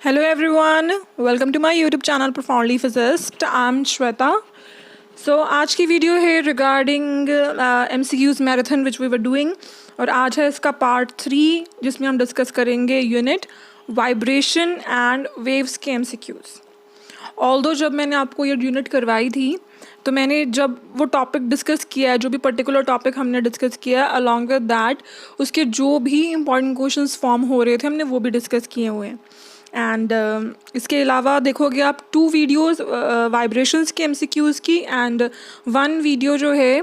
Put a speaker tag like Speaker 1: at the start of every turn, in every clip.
Speaker 1: Hello everyone, welcome to my YouTube channel Profoundly Physicist. I'm Shweta. So आज की video है regarding MCQs marathon which we were doing और आज है इसका पार्ट 3 जिसमें हम डिस्कस करेंगे यूनिट वाइब्रेशन एंड वेव्स के MCQs. ऑल्दो जब मैंने आपको ये यूनिट करवाई थी तो मैंने जब वो टॉपिक डिस्कस किया है, जो भी पर्टिकुलर टॉपिक हमने डिस्कस किया अलॉन्ग विद दैट उसके जो भी इंपॉर्टेंट क्वेश्चंस फॉर्म हो रहे थे हमने वो भी डिस्कस किए हुए हैं. एंड इसके अलावा देखोगे आप 2 वीडियोस वाइब्रेशंस के MCQs की एंड 1 वीडियो जो है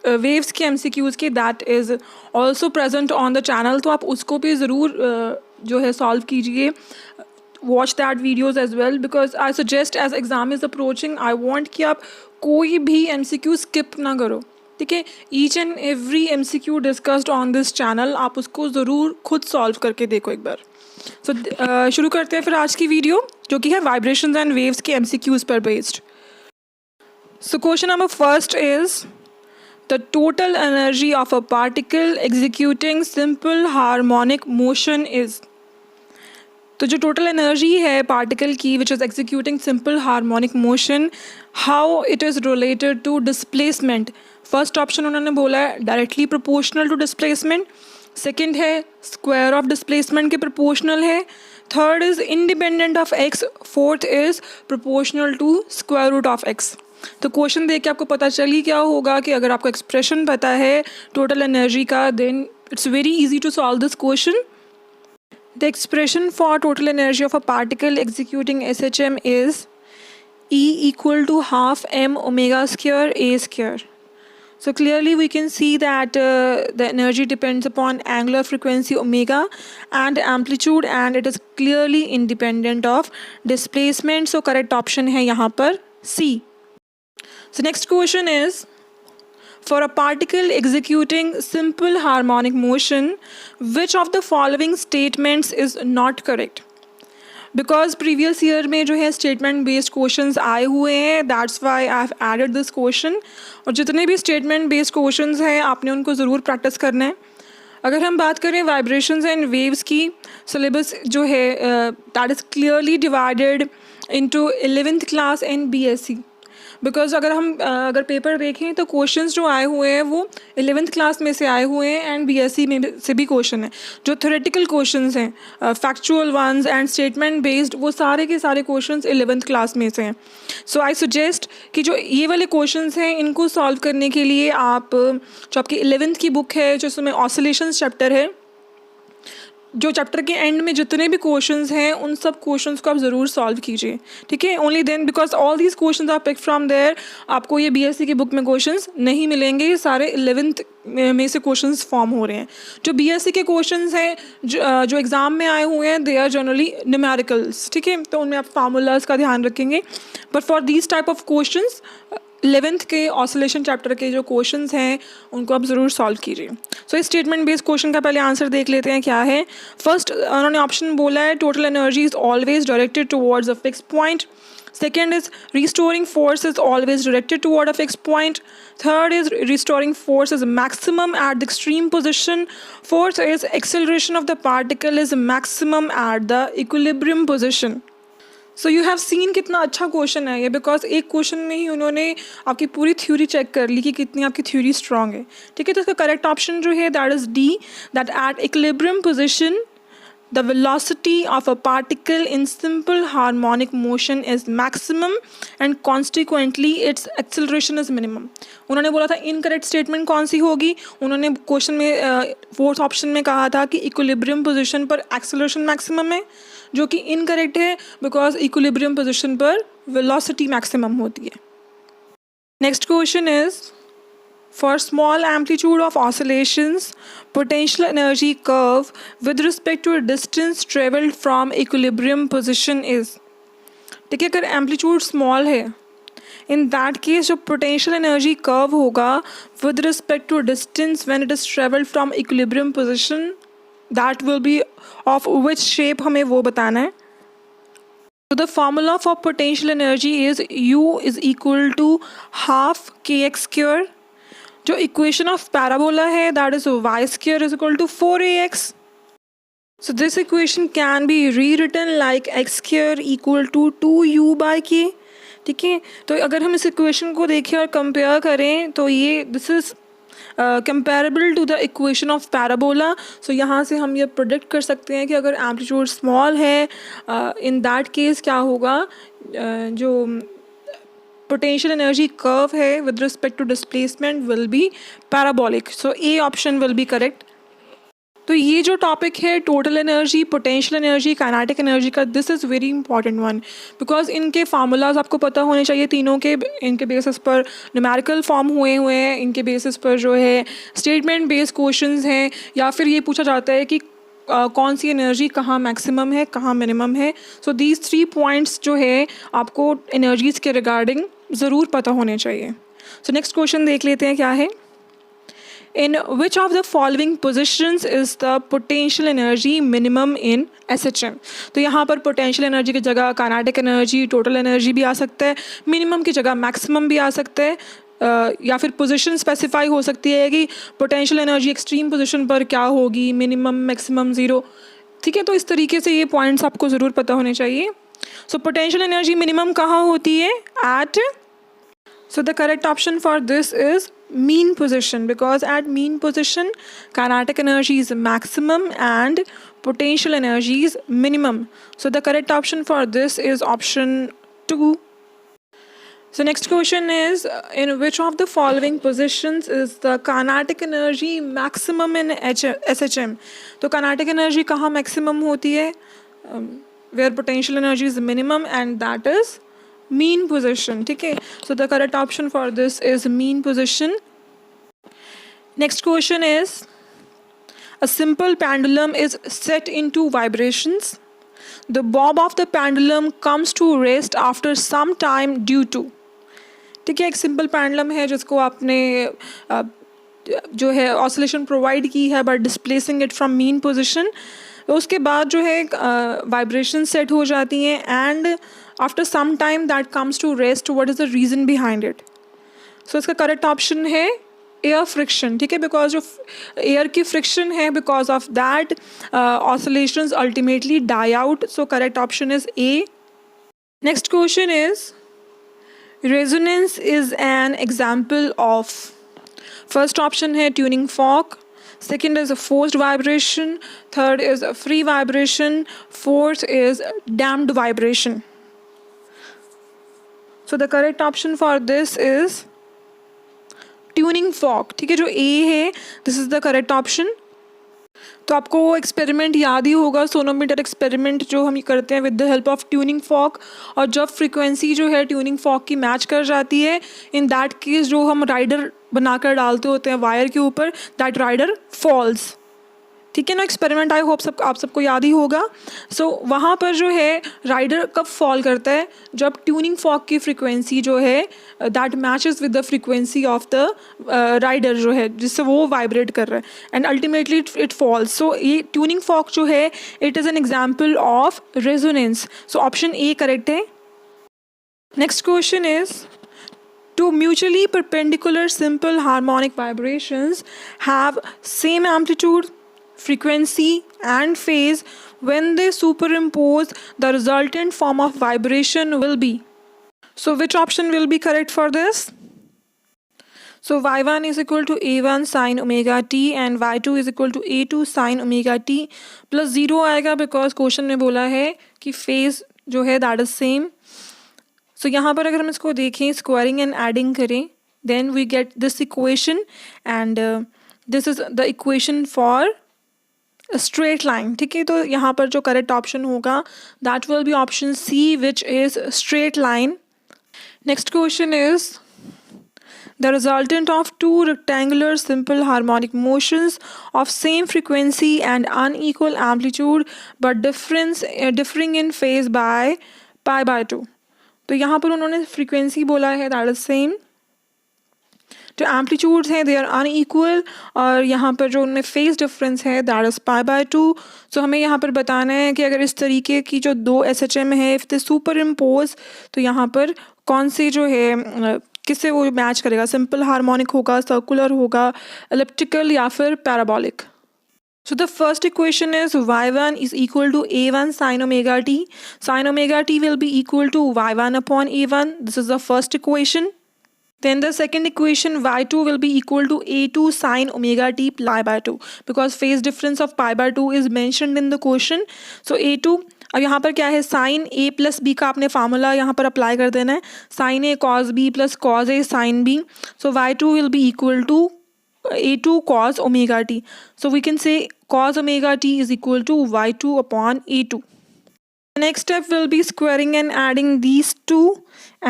Speaker 1: वेव्स के MCQs की that is also present on the channel. तो आप उसको भी ज़रूर जो है सॉल्व कीजिए. Watch that videos as well because I suggest as exam is approaching I want कि आप कोई भी MCQ स्किप ना करो. ठीक है, each and every MCQ discussed on this channel आप उसको ज़रूर खुद सॉल्व करके देखो एक बार. सो शुरू करते हैं फिर आज की वीडियो जो कि है वाइब्रेशंस एंड वेव्स के MCQs पर based. So question number first is the total energy of a particle executing simple harmonic motion is. तो जो टोटल एनर्जी है पार्टिकल की which is executing simple harmonic motion, how it is related to displacement. First option उन्होंने बोला है directly proportional to displacement. Second है square of displacement के proportional है. Third is independent of X. Fourth is proportional to square root of X. तो question देख के आपको पता चली क्या होगा कि अगर आपको एक्सप्रेशन पता है टोटल एनर्जी का then it's very easy to solve this question. The expression for total energy of a particle executing SHM is E equal to half m omega square a square. So clearly we can see that the energy depends upon angular frequency omega and amplitude and it is clearly independent of displacement. So correct option है यहाँ पर C. So next question is for a particle executing simple harmonic motion, which of the following statements is not correct? Because previous year में जो है statement based questions आए हुए हैं, that's why I have added this question. और जितने भी statement based questions हैं आपने उनको ज़रूर practice करना है. अगर हम बात करें vibrations and waves की, syllabus जो है that is clearly divided into 11th class and BSc. Because अगर पेपर देखें तो क्वेश्चंस जो आए हुए हैं वो 11th क्लास में से आए हुए हैं एंड BSc में से भी क्वेश्चन है. जो थ्योरेटिकल क्वेश्चंस हैं factual ones and statement based वो सारे के सारे क्वेश्चंस 11th क्लास में से हैं. सो आई सजेस्ट कि जो ये वाले क्वेश्चंस हैं इनको सॉल्व करने के लिए आप जो आपकी 11th की बुक है जो उसमें ऑसिलेशंस चैप्टर है, जो चैप्टर के एंड में जितने भी क्वेश्चंस हैं उन सब क्वेश्चंस को आप ज़रूर सॉल्व कीजिए. ठीक है, only then because all these questions are pick from there. आपको ये BSc की बुक में क्वेश्चंस नहीं मिलेंगे, ये सारे 11th में से क्वेश्चंस फॉर्म हो रहे हैं. जो BSc के क्वेश्चंस हैं जो एग्ज़ाम में आए हुए हैं दे आर जनरली न्यूमेरिकल्स. ठीक है, तो उनमें आप फार्मूलाज का ध्यान रखेंगे. But for these type of questions 11th के ऑसिलेशन चैप्टर के जो क्वेश्चंस हैं उनको आप ज़रूर सॉल्व कीजिए. सो इस स्टेटमेंट बेस्ड क्वेश्चन का पहले आंसर देख लेते हैं क्या है. फर्स्ट उन्होंने ऑप्शन बोला है total energy is always directed towards a fix point. Second is restoring force is always directed toward a fix point. Third is restoring force is maximum at the extreme position. Fourth is acceleration of the particle is maximum at the equilibrium position. So you have seen कितना अच्छा question है ये, because एक question में ही उन्होंने आपकी पूरी theory check कर ली कि कितनी आपकी थ्योरी स्ट्रांग है. ठीक है, तो इसका करेक्ट ऑप्शन जो है that is D, that at equilibrium position the velocity of a particle in simple harmonic motion is maximum and consequently its acceleration is minimum. उन्होंने बोला था इनकरेक्ट स्टेटमेंट कौन सी होगी. उन्होंने क्वेश्चन में फोर्थ ऑप्शन में कहा था कि इक्विलिब्रियम पोजीशन पर एक्सेलरेशन मैक्सिमम है, जो कि इनकरेक्ट है बिकॉज इक्विलिब्रियम पोजीशन पर वेलोसिटी मैक्सिमम होती है. Next question is for small amplitude of oscillations, potential energy curve with respect to a distance traveled from equilibrium position is. ठीक है, अगर amplitude small है in that case जो potential energy curve होगा with respect to a distance when it is traveled from equilibrium position that will be of which shape हमें वो बताना है. So the formula for potential energy is U is equal to half kx square. जो equation of parabola है that is y square is equal to 4ax. So this equation can be rewritten like x square equal to 2u/k. ठीक है, तो अगर हम इस equation को देखें और कंपेयर करें तो ये this is comparable to the equation of parabola. So यहाँ से हम ये प्रोडिक्ट कर सकते हैं कि अगर एम्पलीट्यूड स्मॉल है इन दैट केस क्या होगा, जो पोटेंशियल एनर्जी कर्व है with respect to displacement will be parabolic. So a option will be correct. तो ये जो टॉपिक है total energy, potential energy, kinetic energy का, this is very important one because इनके फार्मूलाज आपको पता होने चाहिए तीनों के. इनके बेसिस पर न्यूमेरिकल फॉर्म हुए हैं, इनके बेसिस पर जो है स्टेटमेंट बेस्ड क्वेश्चंस हैं, या फिर ये पूछा जाता है कि कौन सी एनर्जी कहाँ मैक्सिमम है, कहाँ मिनिमम है. सो दीज 3 पॉइंट्स जो है आपको एनर्जीज़ के रिगार्डिंग ज़रूर पता होने चाहिए. सो नेक्स्ट क्वेश्चन देख लेते हैं क्या है. In which of the following positions is the potential energy minimum in SHM? तो यहाँ पर पोटेंशियल एनर्जी की जगह काइनेटिक एनर्जी, टोटल एनर्जी भी आ सकता है, मिनिमम की जगह मैक्सिमम भी आ सकता है, या फिर पोजीशन स्पेसिफाई हो सकती है कि पोटेंशियल एनर्जी एक्सट्रीम पोजीशन पर क्या होगी, मिनिमम, मैक्सिमम, ज़ीरो. ठीक है, तो इस तरीके से ये पॉइंट्स आपको ज़रूर पता होने चाहिए. सो पोटेंशियल एनर्जी मिनिमम कहाँ होती है? Eight. So the correct option for this is mean position, because at mean position kinetic energy is maximum and potential energy is minimum. So the correct option for this is option 2. So next question is in which of the following positions is the kinetic energy maximum in SHM? तो kinetic energy कहाँ maximum होती है? Where potential energy is minimum, and that is mean position. ठीक है, so the correct option for this is mean position. Next question is a simple pendulum is set into vibrations. The bob of the pendulum comes to rest after some time due to. ठीक है, एक simple pendulum है जिसको आपने जो है oscillation provide की है by displacing it from mean position. तो उसके बाद जो है वाइब्रेशन सेट हो जाती हैं, and after some time that comes to rest. What is the reason behind it? So इसका करेक्ट ऑप्शन है एयर फ्रिक्शन. ठीक है, बिकॉज जो एयर की फ्रिक्शन है, because of that oscillations ultimately die out. So correct option is A. Next question is resonance is an example of. First option है tuning fork, second is a forced vibration, third is a free vibration, fourth is damped vibration. So the correct option for this is tuning fork. ठीक है, जो A है this is the correct option. तो आपको वो experiment याद ही होगा, sonometer experiment जो हम करते हैं with the help of tuning fork. और जब फ्रीक्वेंसी जो है ट्यूनिंग फॉर्क की मैच कर जाती है, इन दैट केस जो हम राइडर बनाकर डालते होते हैं वायर के ऊपर, दैट राइडर फॉल्स. ठीक है ना, एक्सपेरिमेंट आई होप आप सबको याद ही होगा. सो वहाँ पर जो है राइडर कब फॉल करता है? जब ट्यूनिंग फॉर्क की फ्रीक्वेंसी जो है that matches with the frequency of the rider जो है जिससे वो वाइब्रेट कर रहा है, and ultimately it falls. So ये ट्यूनिंग फॉर्क जो है it is an example of resonance. So option A correct है. Next question is two mutually perpendicular simple harmonic vibrations have same amplitude, frequency and phase. When they superimpose, the resultant form of vibration will be. So which option will be correct for this? So y1 is equal to a1 sin omega t and y2 is equal to a2 sin omega t plus 0 आएगा because question में बोला है कि phase जो है that is same. सो यहाँ पर अगर हम इसको देखें, स्क्वायरिंग एंड एडिंग करें, then we get this equation, and this is the equation for straight line. ठीक है, तो यहाँ पर जो करेक्ट ऑप्शन होगा that will be option C which is straight line. Next question is the resultant of two rectangular simple harmonic motions of same frequency and unequal amplitude but differing in phase by pi by 2. तो यहाँ पर उन्होंने frequency बोला है that is same, जो amplitudes हैं they are unequal, और यहाँ पर जो उनमें फेज डिफरेंस है दैट इज़ पाई बाय 2. सो हमें यहाँ पर बताना है कि अगर इस तरीके की जो दो SHM है इफ़ दे सुपर इम्पोज, तो यहाँ पर कौन से जो है किससे वो मैच करेगा? सिंपल हार्मोनिक होगा, सर्कुलर होगा, एलिप्टिकल या फिर parabolic? So the first equation is y1 is equal to a1 sine omega t. Sine omega t will be equal to y1 upon a1. This is the first equation. Then the second equation y2 will be equal to a2 sine omega t pi by 2 because phase difference of pi by 2 is mentioned in the question. So a2 अब यहाँ पर क्या है sine ए plus B का आपने formula यहाँ पर apply कर देना है sine A cos B plus cos A sine B. So y2 will be equal to a2 cos omega t. So we can say cos omega t is equal to y2 upon a2. The next step will be squaring and adding these two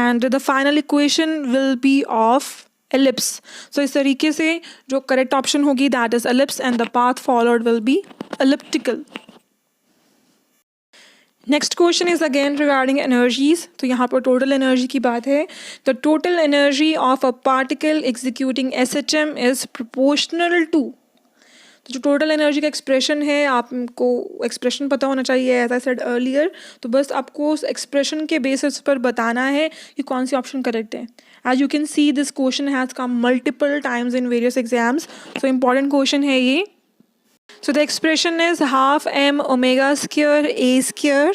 Speaker 1: and the final equation will be of ellipse. So इस तरीके से जो correct option होगी that is ellipse and the path followed will be elliptical. Next question is again regarding energies. तो यहाँ पर total energy की बात है. The total energy of a particle executing SHM is proportional to. तो जो total energy का expression है आपको एक्सप्रेशन पता होना चाहिए एज आई सेड अर्लियर. तो बस आपको उस एक्सप्रेशन के बेसिस पर बताना है कि कौन सी ऑप्शन करेक्ट है. As you can see this question has come multiple times in various exams. So important question है ये. So the expression is half m omega square a square.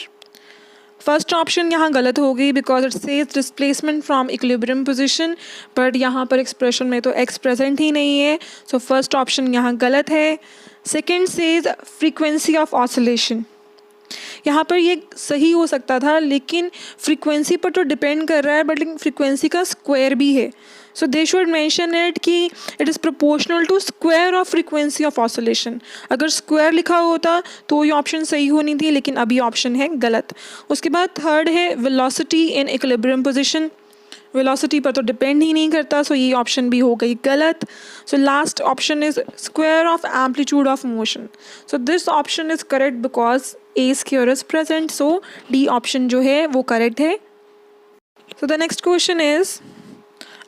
Speaker 1: First option यहाँ गलत होगी because it says displacement from equilibrium position but यहाँ पर expression में तो x present ही नहीं है. सो फर्स्ट ऑप्शन यहाँ गलत है. Second says frequency of oscillation. यहाँ पर ये सही हो सकता था लेकिन फ्रीक्वेंसी पर तो डिपेंड कर रहा है बट लेकिन फ्रीक्वेंसी का स्क्वायर भी है. So they should mention it कि it is proportional to square of frequency of oscillation. अगर स्क्वायर लिखा होता तो ये ऑप्शन सही होनी थी लेकिन अभी ऑप्शन है गलत. उसके बाद थर्ड है velocity in equilibrium position. Velocity पर तो डिपेंड ही नहीं करता सो ये ऑप्शन भी हो गई गलत. So last option is square of amplitude of motion. So this option is correct because A square is present. So D option जो है वो करेक्ट है. So the next question is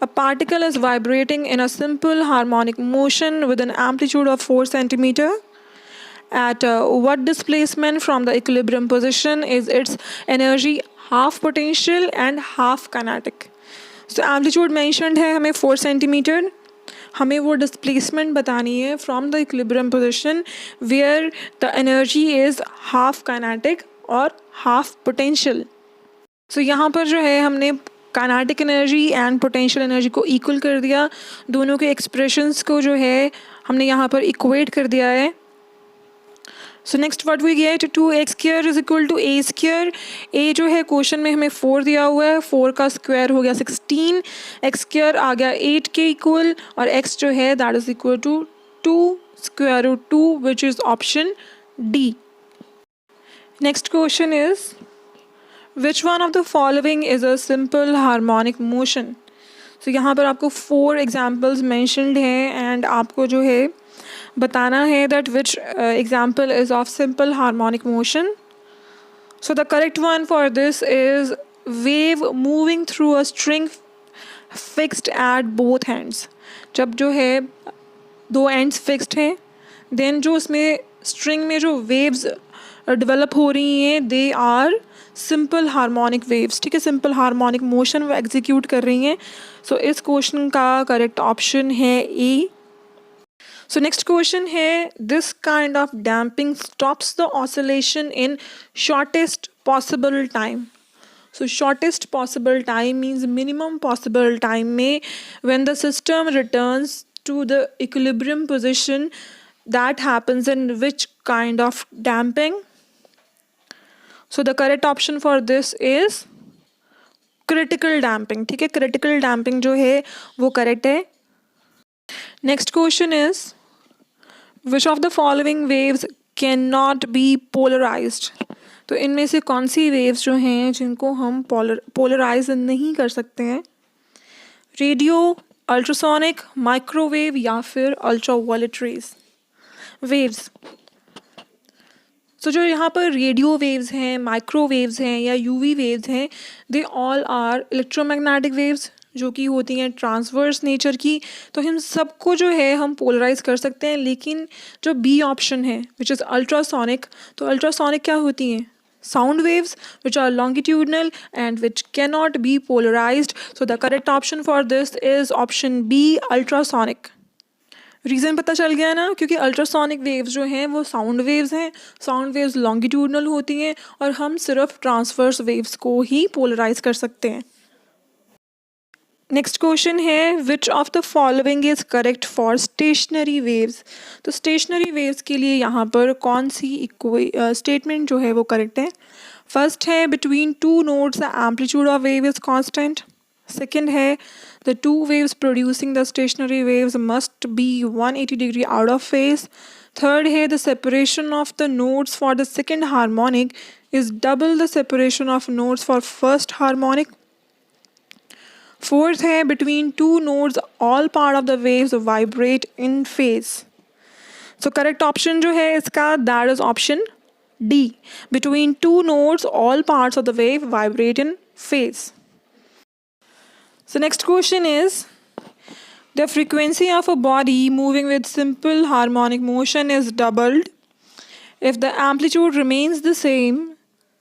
Speaker 1: a particle is vibrating in a simple harmonic motion with an amplitude of 4 centimeter. At what displacement from the equilibrium position is its energy half potential and half kinetic? So amplitude mentioned है हमें 4 centimeter. हमें वो displacement बतानी है from the equilibrium position where the energy is half kinetic और half potential. So यहाँ पर जो है हमने kinetic energy and potential energy को इक्वल कर दिया. दोनों के एक्सप्रेशंस को जो है हमने यहाँ पर इक्वेट कर दिया है. So next what we get 2x square is equal to a square. a जो है क्वेश्चन में हमें 4 दिया हुआ है. 4 का स्क्वायर हो गया 16. x स्क्वायर आ गया 8 के इक्वल और x जो है that is equal to 2 square root 2 which is option D. Next question is Which one of the following is a simple harmonic motion? So यहाँ पर आपको 4 examples mentioned हैं and आपको जो है बताना है that which example is of simple harmonic motion. So the correct one for this is wave moving through a string fixed at both ends. जब जो है दो ends fixed हैं then जो उसमें string में जो waves develop हो रही हैं they are simple harmonic waves. ठीक है, सिंपल हार्मोनिक मोशन वो एग्जीक्यूट कर रही हैं. सो इस क्वेश्चन का करेक्ट ऑप्शन है ए. सो नेक्स्ट क्वेश्चन है this kind of damping stops the oscillation in shortest possible time. So shortest possible time means minimum possible time में when the system returns to the equilibrium position that happens in which kind of damping. So the correct option for this is critical damping. ठीक है, critical damping जो है वो correct है. Next question is which of the following waves cannot be polarized? तो इनमें से कौन सी waves जो हैं जिनको हम polarize नहीं कर सकते हैं? रेडियो, अल्ट्रासोनिक, माइक्रोवेव या फिर अल्ट्रावायलेट रेज वेव्स. सो जो यहाँ पर रेडियो वेव्स हैं, माइक्रोवेव्स हैं या यूवी वेव्स हैं they all are electromagnetic waves जो कि होती हैं ट्रांसवर्स नेचर की. तो हम सबको जो है हम पोलराइज कर सकते हैं लेकिन जो बी ऑप्शन है विच इज़ अल्ट्रासोनिक. तो अल्ट्रासोनिक क्या होती हैं? Sound waves which are longitudinal and which can not be polarised. So the correct option for this is option B ultrasonic. Reason पता चल गया ना, क्योंकि अल्ट्रासोनिक वेव्स जो हैं वो साउंड वेव्स हैं, साउंड वेव्स लॉन्गिट्यूडनल होती हैं और हम सिर्फ ट्रांसवर्स वेव्स को ही पोलराइज कर सकते हैं। नेक्स्ट क्वेश्चन है विच of the following is correct for stationery waves. तो स्टेशनरी वेव्स के लिए यहाँ पर कौन सी स्टेटमेंट जो है वो करेक्ट है। फर्स्ट है between two nodes the amplitude of wave is constant. Second है the two waves producing the stationary waves must be 180 degree out of phase. Third है the separation of the nodes for the second harmonic is double the separation of nodes for first harmonic. Fourth है between two nodes all part of the waves vibrate in phase. So correct option जो है इसका that is option D. Between two nodes all parts of the wave vibrate in phase. So next question is the frequency of a body moving with simple harmonic motion is doubled if the amplitude remains the same.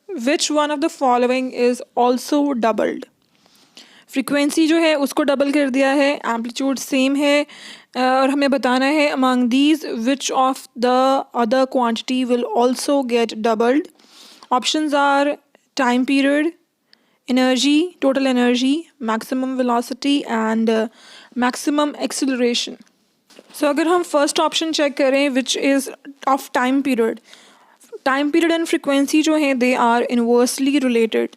Speaker 1: Which one of the following is also doubled? Frequency जो है उसको double कर दिया है, amplitude same है और हमें बताना है among these which of the other quantity will also get doubled. Options are time period, energy, total energy, maximum velocity and maximum acceleration. So अगर हम फर्स्ट ऑप्शन चेक करें which is of time period, time period and frequency जो हैं they are inversely related.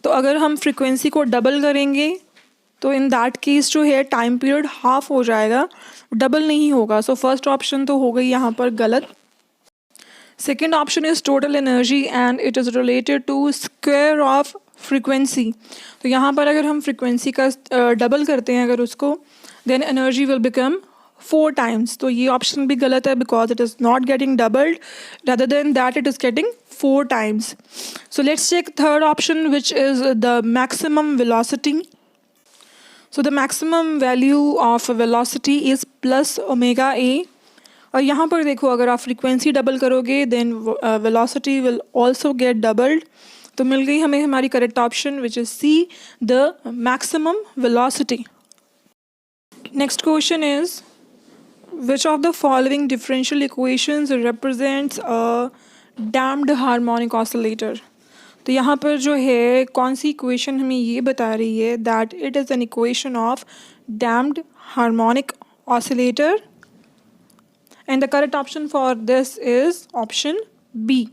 Speaker 1: तो अगर हम frequency को double करेंगे तो इन दैट केस जो है टाइम पीरियड हाफ हो जाएगा, डबल नहीं होगा. सो फर्स्ट ऑप्शन तो हो गई यहाँ पर गलत. Second option is total energy and it is related to square of frequency. तो यहाँ पर अगर हम फ्रीक्वेंसी का डबल करते हैं अगर उसको, then energy will become 4 times. तो ये ऑप्शन भी गलत है because it is not getting doubled, rather than that it is getting 4 times. So let's check third option which is the maximum velocity. So the maximum value of velocity is plus omega a. और यहाँ पर देखो अगर आप frequency double करोगे then velocity will also get doubled. तो मिल गई हमें हमारी correct option which is C, the maximum velocity. Next question is which of the following differential equations represents a damped harmonic oscillator. तो यहाँ पर जो है कौन सी इक्वेशन हमें ये बता रही है that it is an equation of damped harmonic oscillator and the correct option for this is option B.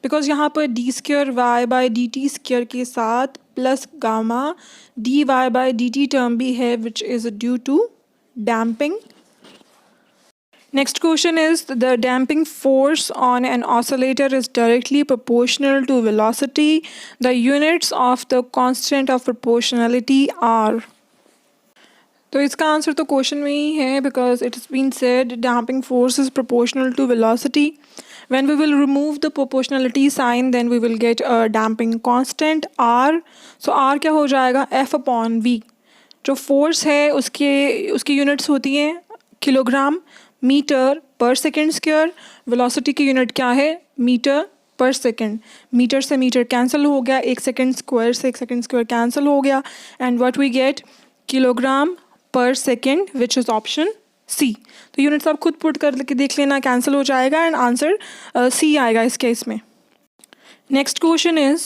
Speaker 1: Because यहाँ पर D square Y by D T square के साथ plus gamma D Y by D T term भी है which is due to damping. Next question is the damping force on an oscillator is directly proportional to velocity. The units of the constant of proportionality are. तो इसका answer तो question में ही है because it is been said damping force is proportional to velocity. When we will remove the proportionality sign then we will get a damping constant R. So R क्या हो जाएगा F upon V. जो force है उसकी units होती हैं kilogram metre पर second square. Velocity की यूनिट क्या है मीटर पर सेकेंड. मीटर से मीटर कैंसिल हो गया, एक सेकेंड स्क्वायर से एक सेकेंड स्क्वायर कैंसिल हो गया and what we get kilogram per second which is option C. तो यूनिट्स आप खुद पुट करके देख लेना, कैंसिल हो जाएगा एंड आंसर सी आएगा इस केस में. Next question is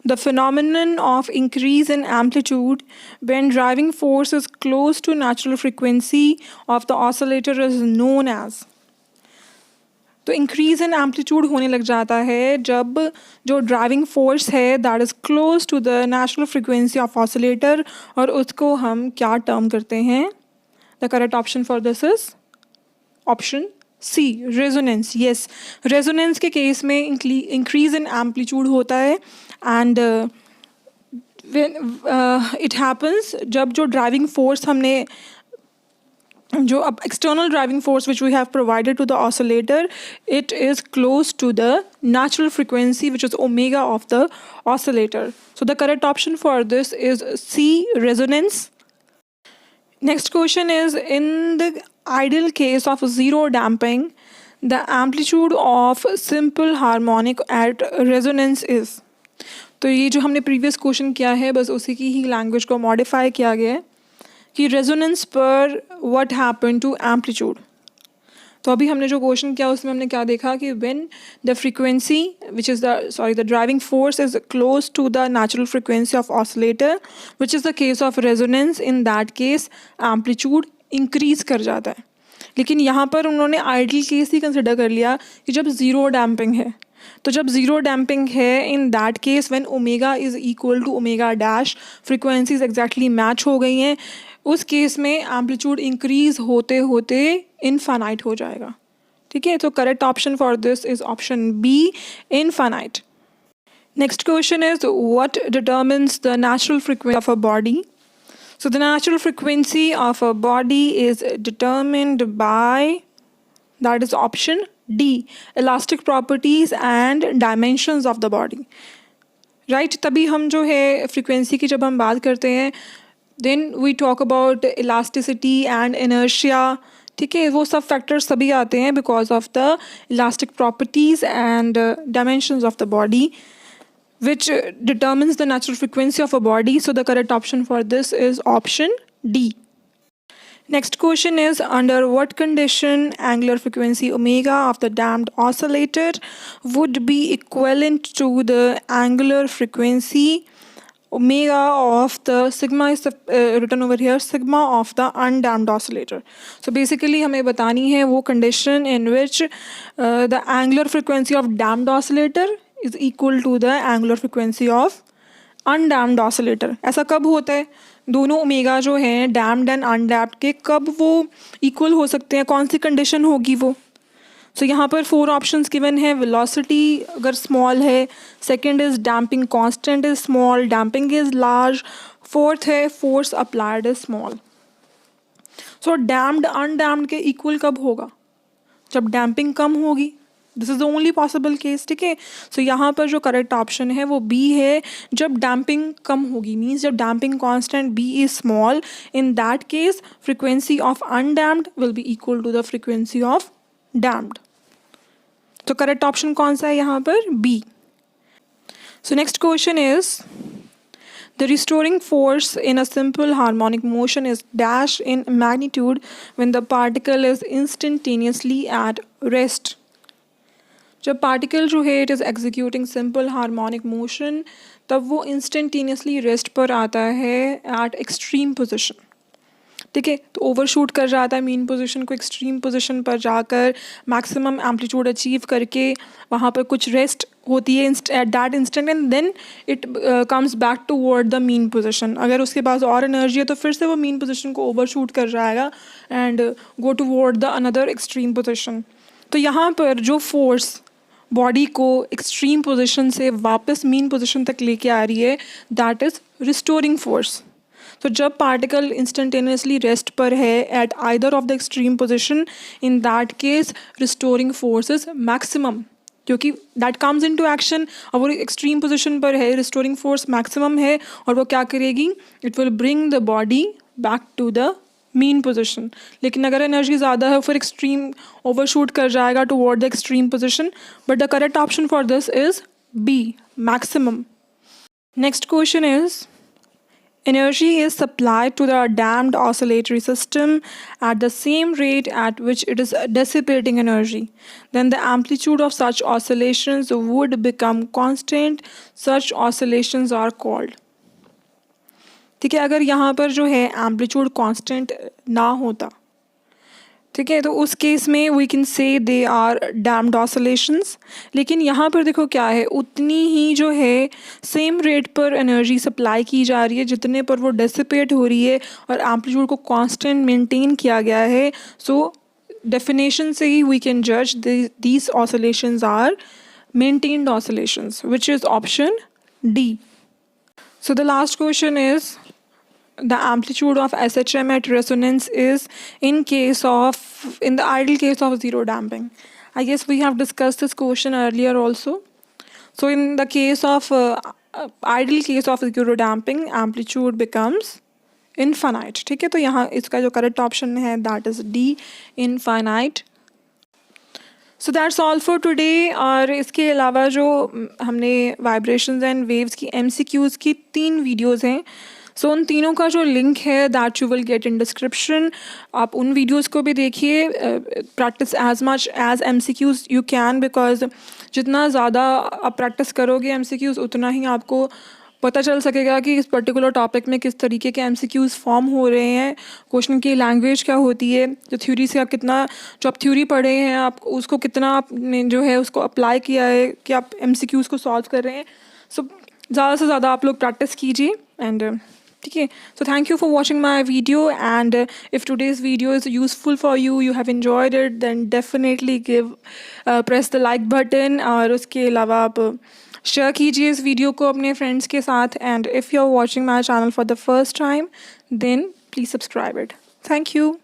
Speaker 1: the phenomenon of increase in amplitude when driving force is close to natural frequency of the oscillator is known as. तो इंक्रीज इन एम्पलीट्यूड होने लग जाता है जब जो ड्राइविंग फोर्स है that is close to the natural frequency of oscillator, और उसको हम क्या टर्म करते हैं. The correct option for this is option C, resonance. Yes, resonance के केस में increase in amplitude होता है and when it happens जब जो driving force हमने जो अब external driving force which we have provided to the oscillator, it is close to the natural frequency which is omega of the oscillator. So the correct option for this is C, resonance. Next question is in the ideal case of zero damping the amplitude of simple harmonic at resonance is. तो ये जो हमने previous question किया है बस उसी की ही language को मॉडिफाई किया गया है कि रेजोनेंस पर व्हाट हैपन टू एम्पलीट्यूड। तो अभी हमने जो क्वेश्चन किया उसमें हमने क्या देखा कि when the frequency which is the driving force is close to the natural frequency of oscillator which is the case of resonance, in that case amplitude increase कर जाता है। लेकिन यहाँ पर उन्होंने आइडियल केस ही कंसिडर कर लिया कि जब ज़ीरो डैम्पिंग है। तो जब ज़ीरो डैम्पिंग है, in that case when omega is equal to omega dash, frequencies exactly match हो गई हैं, उस केस में एम्पलीट्यूड इंक्रीज होते होते इनफाइनाइट हो जाएगा। ठीक है, तो correct option for this is option B, infinite. Next question is what determines the natural frequency of a body. So the natural frequency of a body is determined by, that is option D, elastic properties and dimensions of the body. Right? तभी हम जो है frequency की जब हम बात करते हैं, then we talk about elasticity and inertia. ठीक है, वो सब factors सभी आते हैं because of the elastic properties and dimensions of the body, which determines the natural frequency of a body. So the correct option for this is option D. Next question is, under what condition angular frequency omega of the damped oscillator would be equivalent to the angular frequency omega of the sigma is written over here, sigma of the undamped oscillator. So basically हमें बतानी है वो condition in which the angular frequency of damped oscillator is equal to the angular frequency of undamped oscillator. ऐसा कब होता है, दोनों omega जो हैं डैम्ड एंड अनडैम्ड के, कब वो इक्वल हो सकते हैं, कौन सी कंडीशन होगी वो। सो यहाँ पर 4 ऑप्शंस गिवन है। वेलोसिटी अगर स्मॉल है, second is damping constant is small, damping is large, fourth है force applied is small. So damped undamped के इक्वल कब होगा, जब डैम्पिंग कम होगी। This is the only possible case. ठीक है, सो यहाँ पर जो करेक्ट ऑप्शन है वो बी है, जब डैम्पिंग कम होगी, मीन्स जब damping constant B is small, in that case frequency of undamped will be equal to the frequency of damped. तो करेक्ट ऑप्शन कौन सा है यहाँ पर, B. So next question is, the restoring force in a simple harmonic motion is dash in magnitude when the particle is instantaneously at rest. जब particle जो है it is executing simple harmonic motion, तब वो instantaneously rest पर आता है eight extreme position. ठीक है, तो ओवरशूट कर जाता है मीन पोजीशन को, एक्सट्रीम पोजीशन पर जाकर मैक्सिमम एम्पलीट्यूड अचीव करके वहाँ पर कुछ रेस्ट होती है at that instant, and then it comes back toward the mean position. अगर उसके पास और एनर्जी है तो फिर से वो मीन पोजीशन को ओवरशूट कर जाएगा and go toward the another extreme position. तो यहाँ पर जो फोर्स बॉडी को एक्सट्रीम पोजीशन से वापस मीन पोजीशन तक लेके आ रही है, दैट इज़ रिस्टोरिंग फोर्स। तो जब पार्टिकल इंस्टेंटेनियसली रेस्ट पर है at either of the extreme position, in that case restoring force is maximum, क्योंकि दैट कम्स इनटू एक्शन। और वो एक्सट्रीम पोजीशन पर है, रिस्टोरिंग फोर्स मैक्सिमम है, और वो क्या करेगी, it will bring the body back to the mean position. लेकिन अगर एनर्जी ज़्यादा है फिर एक्सट्रीम ओवरशूट कर जाएगा toward the extreme position. But the correct option for this is B, maximum. Next question is, energy is supplied to the damped oscillatory system at the same rate at which it is dissipating energy, then the amplitude of such oscillations would become constant. Such oscillations are called. ठीक है, अगर यहाँ पर जो है amplitude constant ना होता, ठीक है, तो उस केस में we can say they are damped oscillations. लेकिन यहाँ पर देखो क्या है, उतनी ही जो है सेम रेट पर एनर्जी सप्लाई की जा रही है जितने पर वो डेसिपेट हो रही है, और एम्पलीट्यूड को कांस्टेंट मेंटेन किया गया है। सो डेफिनेशन से ही वी कैन जज these oscillations are maintained oscillations, which is option D. So the last question is, the amplitude of SHM at resonance is in the ideal case of zero damping. I guess we have discussed this question earlier also. So in the case of ideal case of zero damping, amplitude becomes infinite. ठीक है, तो यहाँ इसका जो correct option है that is D, infinite. So that's all for today. और इसके अलावा जो हमने vibrations and waves की MCQs की 3 वीडियोज़ हैं, सो उन तीनों का जो लिंक है that you will get in description, आप उन वीडियोस को भी देखिए. Practice as much as MCQs you can, because जितना ज़्यादा आप प्रैक्टिस करोगे MCQs उतना ही आपको पता चल सकेगा कि इस पर्टिकुलर टॉपिक में किस तरीके के MCQs फॉर्म हो रहे हैं, क्वेश्चन की लैंग्वेज क्या होती है, जो थ्योरी से आप कितना, जो आप थ्योरी पढ़े हैं आप उसको कितना आपने जो है उसको अप्लाई किया है कि आप MCQs को सॉल्व कर रहे हैं. सो ज़्यादा से ज़्यादा आप लोग प्रैक्टिस कीजिए. एंड ठीक है, so thank you for watching my video. And if today's video is useful for you, you have enjoyed it, then definitely give press the like button. और उसके अलावा आप शेयर कीजिए इस वीडियो को अपने फ्रेंड्स के साथ. And if you are watching my channel for the first time, then please subscribe it. Thank you.